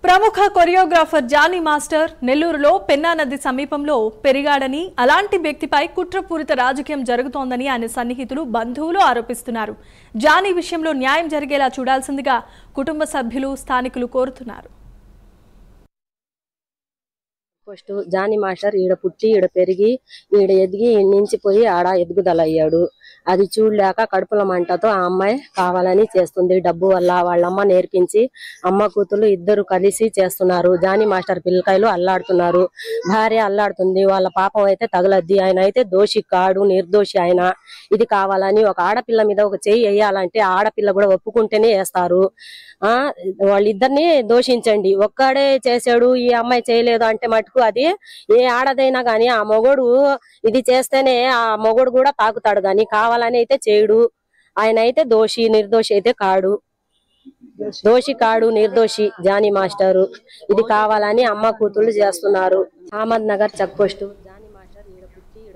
ప్రముఖ choreographer Johnny master నెల్లూరులో పెన్నా నది సమీపంలో పెరిగాడని, అలాంటి వ్యక్తిపై కుట్రపూరిత రాజకీయం జరుగుతోందని ఆయన సన్నిహితులు, బంధువులు ఆరోపిస్తున్నారు. జానీ విషయంలో న్యాయం జరిగేలా చూడాల్సిందిగా కుటుంబ సభ్యులు, స్థానికులు కోరుతున్నారు. ఫస్ట్ జానీ మాస్టర్ ఈడ పుట్టి ఈడ పెరిగి ఈడ ఎదిగి నించిపోయి ఆడ ఎదుగుదల అయ్యాడు. అది చూడలేక కడుపుల మంటతో ఆ అమ్మాయి కావాలని చేస్తుంది. డబ్బు వల్ల వాళ్ళమ్మ నేర్పించి అమ్మ కూతురు ఇద్దరు కలిసి చేస్తున్నారు. జానీ మాస్టర్ పిల్లకాయలు అల్లాడుతున్నారు, భార్య అల్లాడుతుంది. వాళ్ళ పాపం అయితే తగలద్ది. ఆయన అయితే దోషి కాడు, నిర్దోషి ఆయన. ఇది కావాలని ఒక ఆడపిల్ల మీద ఒక చెయ్యి వేయాలంటే ఆడపిల్ల కూడా ఒప్పుకుంటేనే వేస్తారు. వాళ్ళిద్దరిని దోషించండి. ఒక్కడే చేశాడు, ఈ అమ్మాయి చేయలేదు అంటే మటుకు అది ఏ ఆడదైనా గాని ఆ మొగోడు ఇది చేస్తేనే ఆ మొగోడు కూడా తాకుతాడు, గాని కావాలని అయితే చేయడు. ఆయన అయితే దోషి, నిర్దోషి అయితే కాడు. దోషి కాడు, నిర్దోషి జానీ మాస్టరు. ఇది కావాలని అమ్మ కూతుళ్ళు చేస్తున్నారు. Ahmednagar check post.